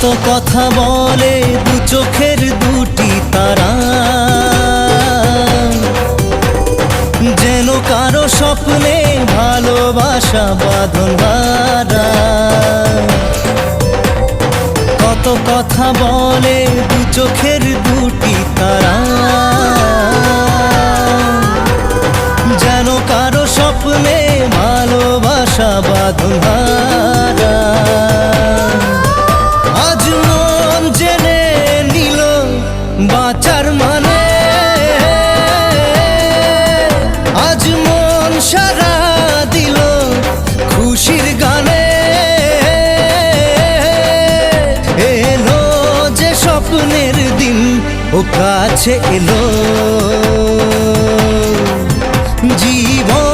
কত কথা বলে দু চোখের দুটি তারা, যেন কারো স্বপ্নে ভালোবাসা বাঁধন হারা। কত কথা বলে দু চোখের দুটি তারা, যেন কারো স্বপ্নে ভালোবাসা বাঁধন হারা। আজ মন জেনে নিল বাঁচার মানে, আজ মন সারা দিল খুশির গানে। এলো যে স্বপ্নের দিন ও কাছে এলো, জীবন